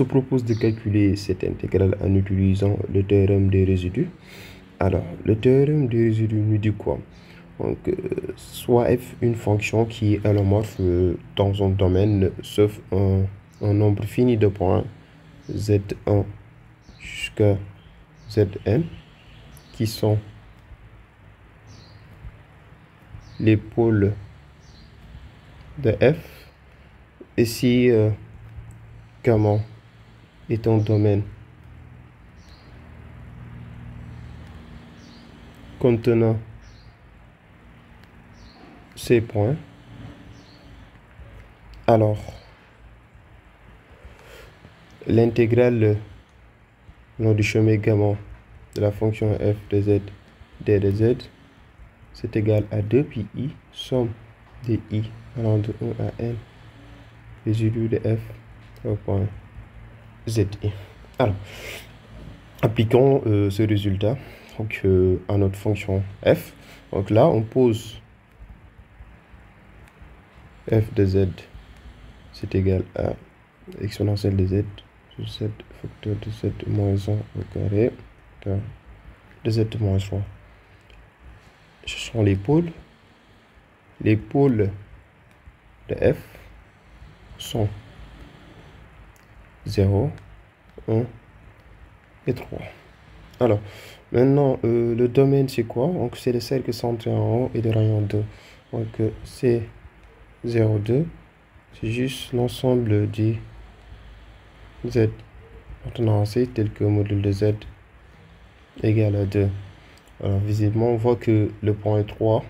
Je te propose de calculer cette intégrale en utilisant le théorème des résidus. Alors, le théorème des résidus nous dit quoi? Donc, soit f une fonction qui est allomorphe dans un domaine sauf un nombre fini de points z1 jusqu'à zn qui sont les pôles de f. Et si gamma est un domaine contenant ces points, alors l'intégrale long du chemin gamma de la fonction f de z d de z, c'est égal à 2 pi i somme de i allant de 1 à n résidu de f au point zi. Alors, appliquons ce résultat donc, à notre fonction f. Donc là, on pose f de z, c'est égal à exponentielle de z sur z facteur de z moins 1 au carré de z moins 3. Ce sont les pôles. Les pôles de f sont 0, 1 et 3. Alors, maintenant, le domaine, c'est quoi? Donc, c'est le cercle centré en haut et de rayon 2. Donc, c'est 0, 2. C'est juste l'ensemble des z appartenant à C tel que module de z égale à 2. Alors, visiblement, on voit que le point 3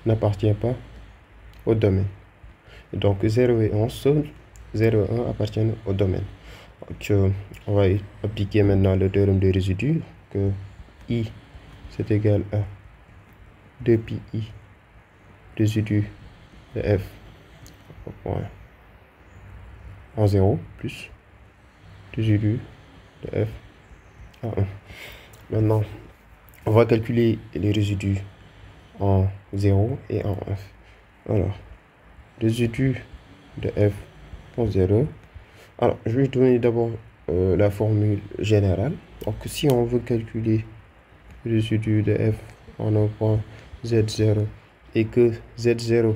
n'appartient pas au domaine. Et donc, 0 et 1 seuls, 0 et 1 appartiennent au domaine. Donc, on va appliquer maintenant le théorème des résidus, que I c'est égal à 2 pi i résidu de f au point en 0 plus résidu de f à 1. Maintenant, on va calculer les résidus en 0 et en 1. Alors, résidu de f en 0. Alors, je vais donner d'abord la formule générale. Donc, si on veut calculer le résidu de f en un point z0 et que z0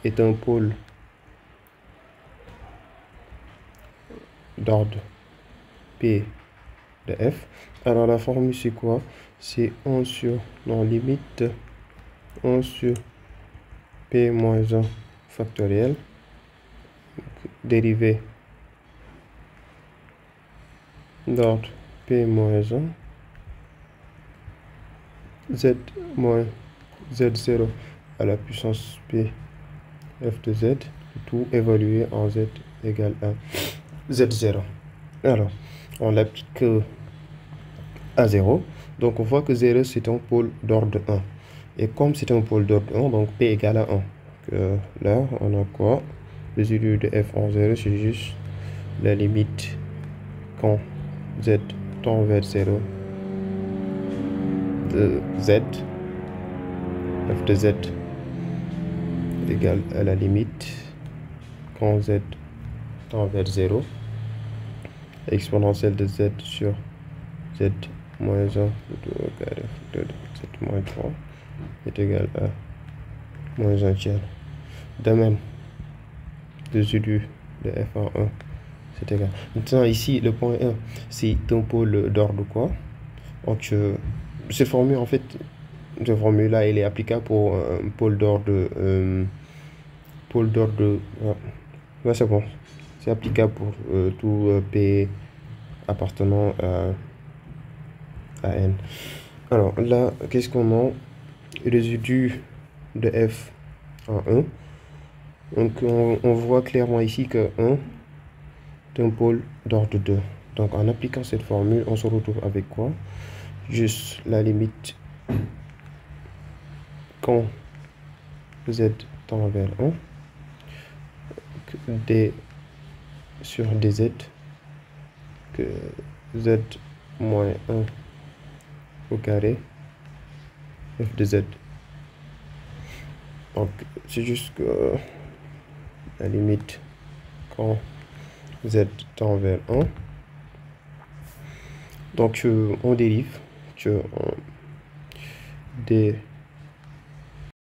est un pôle d'ordre p de f, alors la formule c'est quoi? C'est 1 sur, non, limite 1 sur p moins 1 factoriel, dérivé d'ordre p moins 1, z moins z0 à la puissance p f de z, tout évalué en z égale à z0. Alors, on l'applique à 0. Donc, on voit que 0, c'est un pôle d'ordre 1. Et comme c'est un pôle d'ordre 1, donc P égale à 1. Donc, là, on a quoi? Résidu de f en 0, c'est juste la limite quand z tend vers 0 de z, f de z est égal à la limite quand z tend vers 0, exponentielle de z sur z moins 1 carré de z moins 3 est égal à moins 1 tiers. De même, résidu de f en 1, c'est égal. Maintenant, ici, le point 1, c'est un pôle d'ordre quoi? Donc, cette formule, en fait, cette formule-là, elle est applicable pour un pôle d'ordre. Ouais, c'est bon. C'est applicable pour tout P appartenant à N. Alors là, qu'est-ce qu'on a? Résidu de f en 1. Donc on voit clairement ici que 1 est un pôle d'ordre 2. Donc en appliquant cette formule, on se retrouve avec quoi? Juste la limite quand z tend vers 1, d sur dz, que z moins 1 au carré f de z. Donc c'est juste que la limite quand z tend vers 1. Donc, on dérive que d